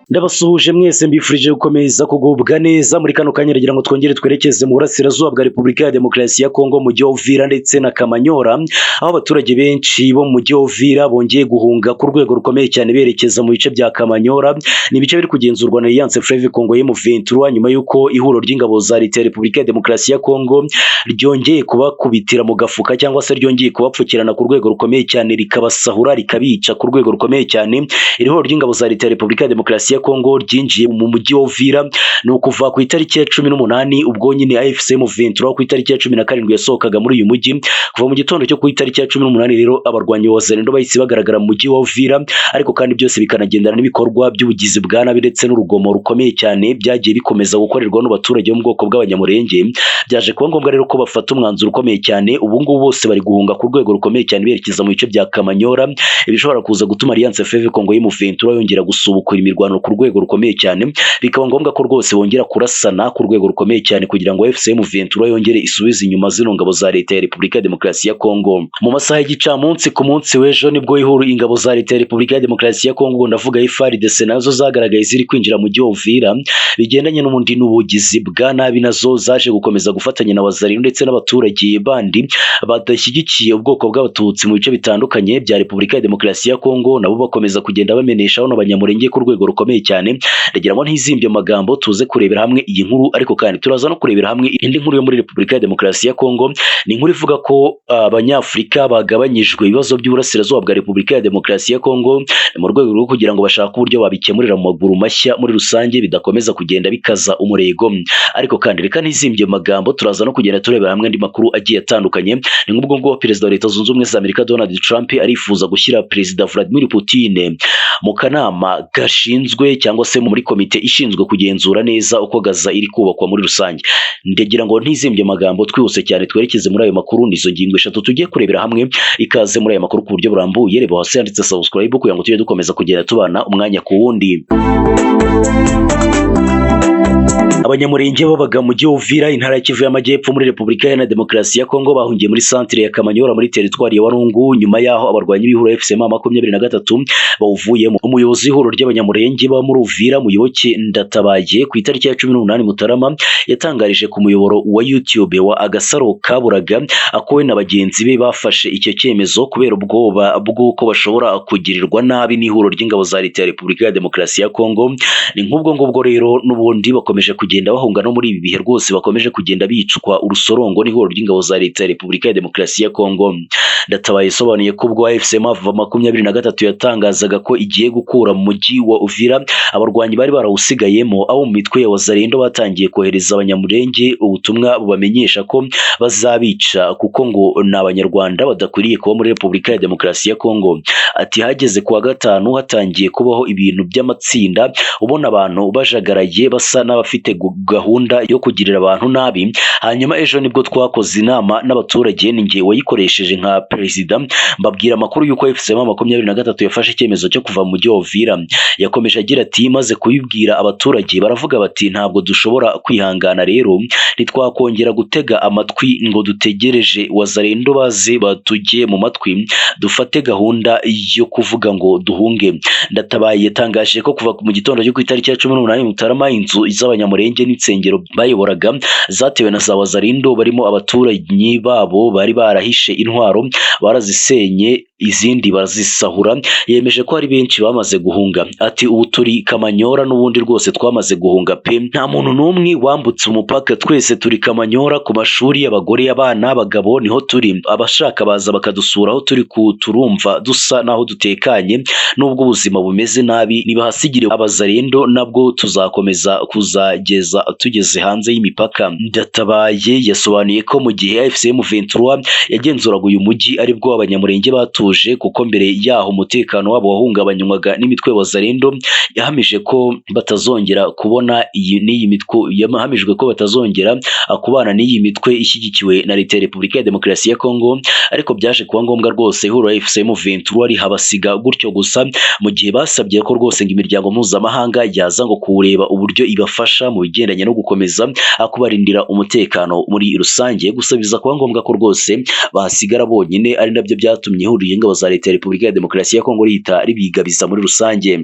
Ndabasuhuje mwese mbifurije gukomeza kugubwa neza muri kano kanya ngira ngo twongere twerekeze mu burasirazuba bwa Repubulika ya Demokarasi ya Kongo mu mujyi wa Uvira ndetse na Kamanyora, aho abaturage benshi bo mu mujyi wa Uvira bongeye guhunga ku rwego rukomeye cyane berekeza mu bice bya Kamanyora. Ni ibice biri kugenzurwa na Alliance Fleuve Congo M23 nyuma y'uko ihuriro ry'ingabo za Leta ya Repubulika ya Demokarasi ya Kongo ryongeye kubakubitira mu gafuka cyangwa se ryongeye kubapfukirana ku rwego rukomeye cyane rikabasahura rikabica ku rwego rukomeye cyane. Ihuriro ry'ingabo za Leta ya Repubulika ya Demokarasi ya Kongo ryinjiye mu mujyi wa Uvira ni ukuva ku itariki ya 18 ubwo nyine AFC M23 ku itariki ya 17 yasohokaga muri uyu mujyi. Kuva mu gitondo cyo ku itariki ya 18 rero abarwanyi wa Zalendo bahise bagaragara mu mujyi wa Uvira, ariko kandi byose bikanagendana n'ibikorwa by'ubugizi bwa nabi ndetse n'urugomo rukomeye cyane byagiye bikomeza gukorerwa n'abaturage bo mu bwoko bw'abanyamurenge. Byaje kuba ngombwa rero ko bafata umwanzuro ukomeye cyane, ubu ngubu bose bari guhunga ku rwego rukomeye cyane berekeza mu bice bya Kamanyora, ibishobora kuza gutuma Alliance Fleuve Congo M23 yongera gusubukura imirwano ku rwego rukomeye cyane, bikaba ngombwa ko rwose bongera kurasana ku rwego rukomeye cyane kugira ngo FC M23 yongere isubize inyuma zino ngabo za Leta ya Repubulika ya Demokarasi ya Kongo. Mu masaha y'igicamunsi ku munsi w'ejo nibwo ihuru ingabo za Leta ya Repubulika ya Demokarasi ya Kongo, ndavuga FARDC, nazo zagaragaye ziri kwinjira mu mujyi wa Uvira bigendanye n'umundi n'ubugizi bwa nabi, nazo zaje gukomeza gufatanya na Wazalendo ndetse n'abaturage bandi badashyigikiye ubwoko bw'abatutsi mu bice bitandukanye bya Repubulika ya Demokarasi ya Kongo, nabo bakomeza kugenda bamenesha bano banyamurenge ku rwego rukomeye cyane. Ndagira ngo ntizimbye amagambo tuze kurebera hamwe iyi nkuru, ariko kandi turaza no kurebera hamwe indi nkuru yo muri Repubulika ya Demokarasi ya Kongo. Ni inkuru ivuga ko abanyafrika bagabanyijwe ibibazo by'uburasirazuba bwa Repubulika ya Demokarasi ya Kongo mu rwego rwo kugira ngo bashake uburyo babikemurira mu maguru mashya muri rusange bidakomeza kugenda bikaza umurego. Ariko kandi reka ntizimbye amagambo turaza no kugenda turebera hamwe andi makuru agiye atandukanye. Ni nk'ubwo ngo Perezida wa Leta Zunze Ubumwe za Amerika Donald Trump arifuza gushyira Perezida Vladimir Putin mu kanama gashinzwe cyangwa se muri komite ishinzwe kugenzura neza uko Gaza iri kubakwa muri rusange. Ndagira ngo ntizimbye amagambo twihuse cyane twerekeze muri ayo makuru. Nizo ngingo eshatu tugiye kurebera hamwe, ikaze muri ayo makuru ku buryo burambuye. Reba hasi handitse subscribe kugira ngo tujye dukomeza kugenda tubana umwanya ku wundi. Abanyamurenge babaga mu mujyi wa Uvira, intara ya Kivu y'Amajyepfo muri Repubulika ya Demokarasi ya Kongo, bahungiye muri centre ya Kamanyora muri teritwari ya Walungu nyuma yaho abarwanyi b'ihuriro FCM 23 bawuvuyemo. Umuyobozi w'ihuriro ry'abanyamurenge ba muri Uvira, Muyoboke Ndatabaye, ku itariki ya 18 Mutarama yatangarije ku muyoboro wa YouTube wa Agasaro Kaburaga akowe na bagenzi be bafashe icyo cyemezo kubera ubwoba bw'uko bashobora kugirirwa nabi n'ihuriro ry'ingabo za Leta ya Repubulika ya Demokarasi ya Kongo. Ni nk'ubwo ngubwo rero n'ubundi bakomeje kugenda bahunga no muri ibi bihe rwose bakomeje kugenda bicwa urusorongo n'ihuriro ry'ingabo za Leta ya Repubulika ya Demokarasi ya Kongo. Ndatabaye yasobanuye ko ubwo AFC M23 yatangazaga ko igiye gukura mu mujyi wa Uvira abarwanyi bari barawusigayemo, abo mu mitwe ya Wazalendo batangiye kohereza abanyamurenge ubutumwa bubamenyesha ko bazabica kuko ngo ni abanyarwanda badakwiriye kuba muri Repubulika ya Demokarasi ya Kongo. Ati hageze kuwa gatanu hatangiye kubaho ibintu by'amatsinda, ubona abantu bajagaraye basa n'abafite gahunda yo kugirira abantu nabi. Hanyuma ejo nibwo twakoze inama n'abaturage, ninjye wayikoresheje nka perezida, mbabwira amakuru y'uko FCM 23 yafashe icyemezo cyo kuva mu mujyi wa Uvira. Yakomeje agira ati maze kubibwira abaturage baravuga bati ntabwo dushobora kwihangana, rero ntitwakongera gutega amatwi ngo dutegereje Wazalendo baze batujye mu matwi dufate gahunda yo kuvuga ngo duhunge. Ndatabaye yatangaje ko kuva mu gitondo cyo ku itariki ya 18 Mutarama inzu z'abanyamurenge n'insengero bayoboraga zatewe na za Wazalendo barimo abaturanyi babo bari barahishe intwaro barazisenye, izindi barazisahura. Yemeje ko hari benshi bamaze guhunga. Ati ubu turi Kamanyora n'ubundi rwose twamaze guhunga pe, nta muntu n'umwe wambutse umupaka, twese turi Kamanyora ku mashuri, abagore, abana, abagabo niho turi. Abashaka baza bakadusura aho turi turumva dusa naho dutekanye, nubwo ubuzima bumeze nabi nibahasigire Abazalendo nabwo tuzakomeza kuzageza tugeze hanze y'imipaka. Ndatabaye yasobanuye ko mu gihe AFC M23 yagenzuraga uyu mujyi aribwo abanyamurenge batuje, kuko mbere yaho umutekano wabo wahungabanywaga n'imitwe Wazalendo. Yahamije ko batazongera kubona n'iyi mitwe, yahamijwe ko batazongera kubana n'iyi mitwe ishyigikiwe na Leta ya Repubulika ya Demokarasi ya Kongo. Ariko byaje kuba ngombwa rwose ihuriro FCM 23 rihabasiga gutyo gusa, mu gihe basabye ko rwose ngo imiryango mpuzamahanga yaza ngo kureba uburyo ibafasha mu bigendanye no gukomeza kubarindira umutekano muri rusange. Gusa biza kuba ngombwa ko rwose bahasigara bonyine, ari nabyo byatumye ihuriro ry'ingabo za leta ya Repubulika ya Demokarasi ya Kongo rihita ribigabiza muri rusange.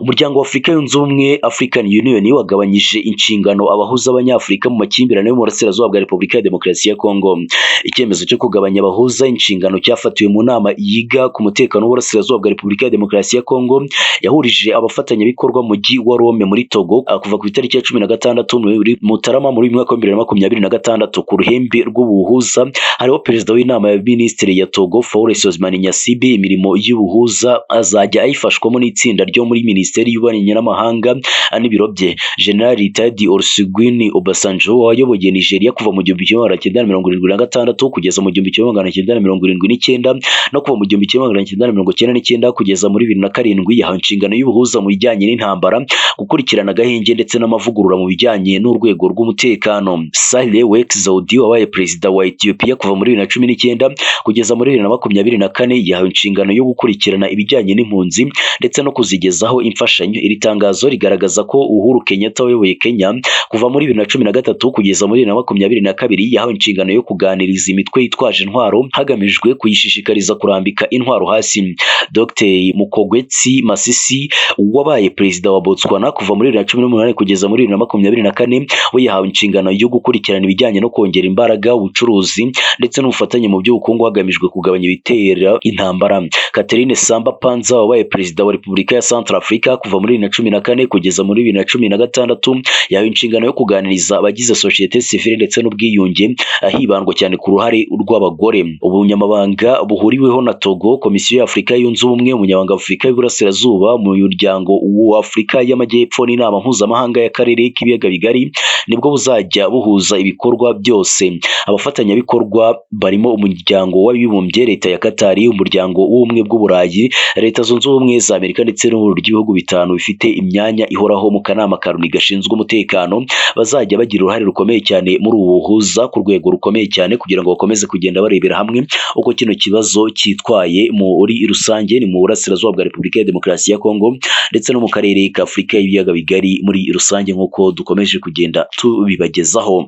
Umuryango wa Afurika yunze ubumwe African Union wagabanyije inshingano abahuza abanyafurika mu makimbirane yo mu burasirazuba bwa Repubulika ya Demokarasi ya Kongo. Icyemezo cyo kugabanya abahuza inshingano cyafatiwe mu nama yiga ku mutekano w'uburasirazuba bwa Repubulika ya Demokarasi ya Kongo yahurije abafatanyabikorwa mu mujyi wa Rome muri Togo kuva ku itariki ya 16 Mutarama muri mwaka wa 2026. Ku ruhembe rw'ubuhuza hariho perezida w'inama ya minisitiri ya Togo Faure Sozimani Nyasibe. Imirimo y'ubuhuza azajya ayifashwamo n'itsinda ryo muri Minisiteri y'Ububanyi n'Amahanga n'ibiro bye. General Tadi Olusegun Obasanjo wayoboye Nigeria kuva mu 1976 kugeza mu 1979 no kuva mu 1999 kugeza muri 2007 yahawe inshingano y'ubuhuza mu bijyanye n'intambara, gukurikirana agahenge ndetse n'amavugurura mu bijyanye n'urwego rw'umutekano. Sahle Work Zewde wabaye perezida wa Ethiopia kuva muri 2019 kugeza muri 2024 yahawe inshingano yo gukurikirana ibijyanye n'impunzi ndetse no kuzigezaho imfashanyo. Iri tangazo rigaragaza ko Uhuru Kenyatta wayoboye Kenya kuva muri 2013 kugeza muri 2022 yahawe inshingano yo kuganiriza imitwe yitwaje intwaro hagamijwe kuyishishikariza kurambika intwaro hasi. Dr Mokgweetsi Masisi wabaye perezida wa Botswana kuva muri 2018 kugeza muri 2024 we yahawe inshingano yo gukurikirana ibijyanye no kongera imbaraga ubucuruzi ndetse n'ubufatanye mu by'ubukungu hagamijwe kugabanya ibitera intambara. Catherine Samba Panza wabaye perezida wa Repubulika ya Centrafrica kuva muri 2014 kugeza muri 2016 yahawe inshingano yo kuganiriza abagize societe civile ndetse n'ubwiyunge ahibandwa cyane ku ruhare rw'abagore. Ubunyamabanga buhuriweho na Togo, Komisiyo ya Afurika yunze ubumwe, Umunyamabanga Afurika y'Uburasirazuba, mu muryango wa Afurika y'Amajyepfo n'inama mpuzamahanga y'akarere k'ibiyaga bigari nibwo buzajya buhuza ibikorwa byose. Abafatanyabikorwa barimo umuryango w'abibumbye, leta ya Qatar, umuryango w'ubumwe bw'Uburayi, leta zunze ubumwe za Amerika ndetse n'ihuriro ry'ibihugu bitanu bifite imyanya ihoraho mu kanama ka Loni gashinzwe umutekano bazajya bagira uruhare rukomeye cyane muri ubu buhuza ku rwego rukomeye cyane kugira ngo bakomeze kugenda barebera hamwe uko kino kibazo cyitwaye muri rusange ni mu burasirazuba bwa Repubulika ya Demokarasi ya Kongo ndetse no mu karere ka Afurika y'ibiyaga bigari muri rusange nk'uko dukomeje kugenda tubibagezaho.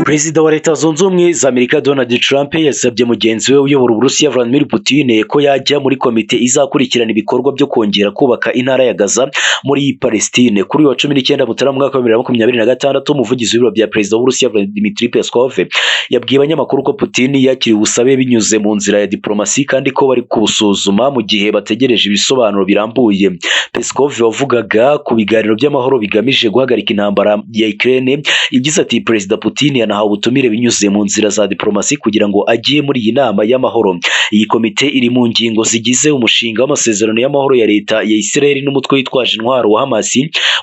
Perezida wa Leta Zunze Ubumwe za Amerika Donald Trump yasabye mugenzi we uyobora Uburusiya Vladimir Putin ko yajya muri komite izakurikirana ibikorwa byo kongera kubaka intara ya Gaza muri Palestine. Kuri wa 19 Mutarama mwaka wa 2026 umuvugizi w'ibiro bya Perezida w'Uburusiya Dmitry Peskov yabwiye abanyamakuru ko Putin yakiriye ubusabe binyuze mu nzira ya diplomasi kandi ko bari kubusuzuma mu gihe bategereje ibisobanuro birambuye. Peskov wavugaga ku biganiro by'amahoro bigamije guhagarika intambara ya Ukraine yagize ati Perezida Putin yanahawe ubutumire binyuze mu nzira za diplomasi kugira ngo ajye muri iyi nama y'amahoro. Iyi komite iri mu ngingo zigize umushinga w'amasezerano y'amahoro ya leta ya Israel n'umutwe witwaje intwaro wa Hamas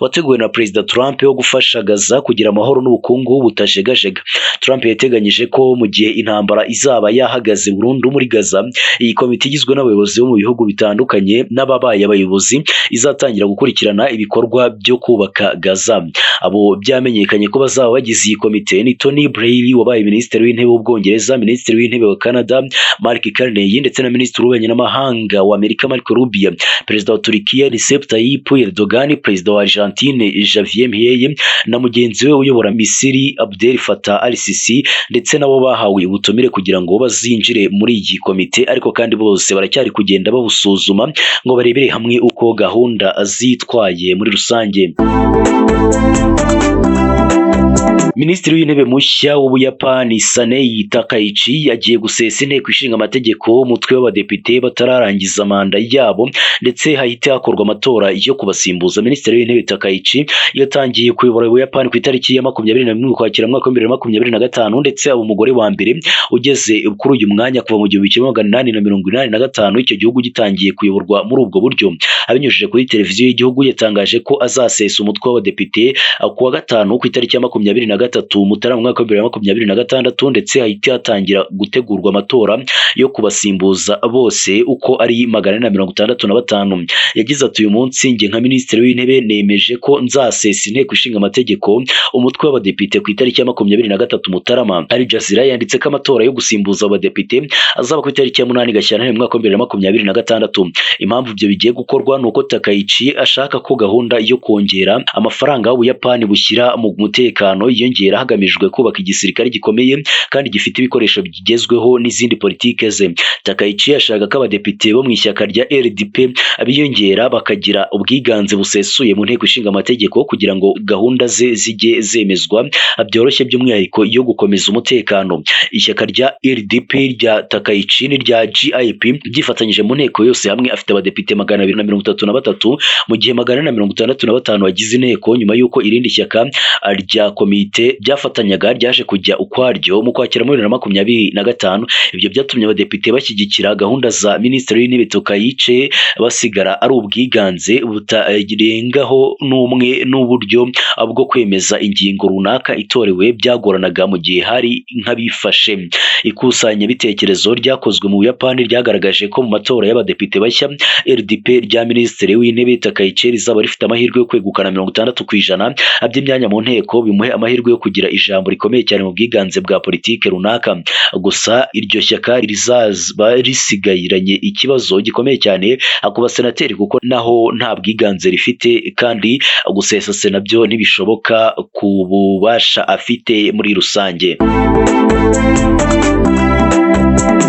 wateguwe na Perezida Trump wo gufasha Gaza kugira amahoro n'ubukungu butajegajega. Trump yateganyije ko mu gihe intambara izaba yahagaze burundu muri Gaza, iyi komite igizwe n'abayobozi bo mu bihugu bitandukanye n'ababaye abayobozi izatangira gukurikirana ibikorwa byo kubaka Gaza. Abo byamenyekanye ko bazaba bagize iyi komite ni Tony Blair wabaye minisitiri w'intebe w'Ubwongereza, minisitiri w'intebe wa Canada Mark Carney ndetse na minisitiri w'ububanyi n'amahanga wa Amerika Marco Rubio, perezida wa Turkiya Recep Tayyip Erdogan, perezida wa Argentine Javier Milei na mugenzi we uyobora Misiri Abdel Fattah al-Sisi ndetse nabo bahawe ubutumire kugira ngo bazinjire muri iyi komite, ariko kandi bose baracyari kugenda babusuzuma ngo barebere hamwe uko gahunda zitwaye muri rusange. Minisitiri w'intebe mushya w'Ubuyapani Sanei Takaichi yagiye gusesa inteko ishinga amategeko umutwe w'abadepite batararangiza manda yabo ndetse hahita hakorwa amatora yo kubasimbuza. Minisitiri w'intebe Takaichi yatangiye kuyobora Ubuyapani ku itariki ya 21 Ukwakira mwaka wa 2025 ndetse aba umugore wa mbere ugeze kuri uyu mwanya kuva mu 1885 icyo gihugu gitangiye kuyoborwa muri ubwo buryo. Abinyujije kuri televiziyo y'igihugu yatangaje ko azasesa umutwe w'abadepite ku wa gatanu ku itariki ya 20 2023 Mutarama mwaka wa 2026 ndetse hahita hatangira gutegurwa amatora yo kubasimbuza bose uko ari 465. Yagize ati uyu munsi nge nka Minisitiri w'Intebe nemeje ko nzasesa inteko ishinga amategeko umutwe w'abadepite ku itariki ya 23 Mutarama. Al Jazeera yanditse ko amatora yo gusimbuza abadepite azaba ku itariki ya 8 Gashyantare mwaka wa 2026. Impamvu ibyo bigiye gukorwa nuko Takaichi ashaka ko gahunda yo kongera amafaranga y'Ubuyapani bushyira mu mutekano yiyongera hagamijwe kubaka igisirikare gikomeye kandi gifite ibikoresho bigezweho n'izindi politike ze. Takaichi ashaka ko abadepite bo mu ishyaka rya LDP biyongera bakagira ubwiganze busesuye mu nteko ishinga amategeko kugira ngo gahunda ze zijye zemezwa byoroshye, by'umwihariko yo gukomeza umutekano. Ishyaka rya LDP rya Takaichi n'irya GIP byifatanyije mu nteko yose hamwe afite abadepite 233 mu gihe 465 bagize inteko, nyuma y'uko irindi shyaka rya komite byafatanyaga ryaje kujya ukwaryo mu kwakira muri 2025. Ibyo byatumye abadepite bashyigikira gahunda za Minisitiri w'Intebe Takaichi basigara ari ubwiganze butarengaho n'umwe n'uburyo bwo kwemeza ingingo runaka itorewe byagoranaga mu gihe hari nk'abifashe. Ikusanya bitekerezo ryakozwe mu Buyapani ryagaragaje ko mu matora y'abadepite bashya LDP rya Minisitiri w'Intebe Takaichi rizaba rifite amahirwe yo kwegukana 60% by'imyanya mu nteko, bimuhe amahirwe yo kugira ijambo rikomeye cyane mu bwiganze bwa politike runaka. Gusa iryo shyaka rizaba risigayiranye ikibazo gikomeye cyane ku basenateri kuko naho nta bwiganze rifite kandi gusesa sena byo ntibishoboka ku bubasha afite muri rusange.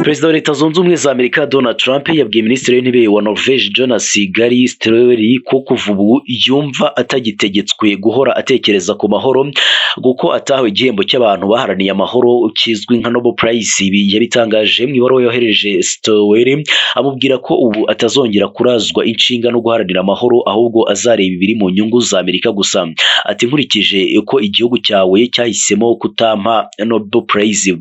Perezida wa Leta Zunze Ubumwe za Amerika Donald Trump yabwiye Minisitiri w'Intebe wa Norvège Jonas Gahr Støre ko kuva ubu yumva atagitegetswe guhora atekereza ku mahoro kuko atahawe igihembo cy'abantu baharaniye amahoro kizwi nka Nobel Prize. Ibi yabitangaje mu ibaruwa yohereje Støre amubwira ko ubu atazongera kurazwa inshinga no guharanira amahoro ahubwo azareba ibiri mu nyungu za Amerika gusa. Ati nkurikije ko igihugu cyawe cyahisemo kutampa Nobel Prize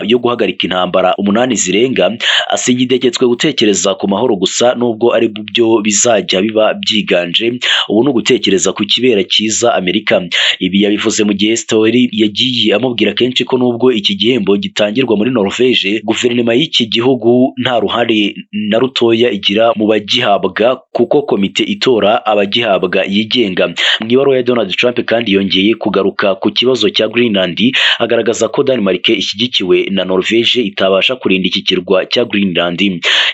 yo guhagarika intambara 8 zirenga, asigitegetswe gutekereza ku mahoro gusa nubwo ari byo bizajya biba byiganje. Ubu no gutekereza ku kibera cyiza Amerika. Ibi yabivuze mu gihe Støre yagiye amubwira kenshi ko nubwo iki gihembo gitangirwa muri Norvège, guverinoma y'iki gihugu nta ruhare na rutoya igira mu bagihabwa kuko komite itora abagihabwa yigenga. Mu ibaruwa ya Donald Trump kandi yongeye kugaruka ku kibazo cya Greenland, agaragaza ko Denmark ishyigikiwe na Norvège itabasha kurinda iki kirwa cya Greenland.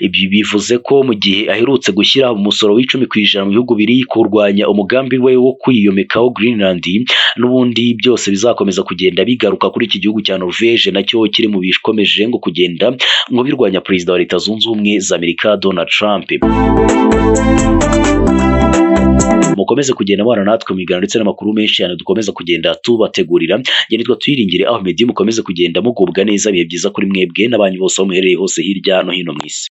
Ibi bivuze ko mu gihe aherutse gushyira umusoro w'10% mu bihugu biri kurwanya umugambi we wo kwiyomekaho Greenland, n'ubundi byose bizakomeza kugenda bigaruka kuri iki gihugu cya Norvège nacyo kiri mu bikomeje ngo kugenda ngo birwanya Perezida wa Leta Zunze Ubumwe za Amerika Donald Trump. Mukomeze kugenda mwana natwe mu biganiro ndetse n'amakuru menshi cyane dukomeza kugenda tubategurira. Nge nitwa Twiringire Ahmed, mukomeze kugenda mugubwa neza, bihe byiza kuri mwebwe n'abanyu bose aho muherereye hose hirya no hino mu isi.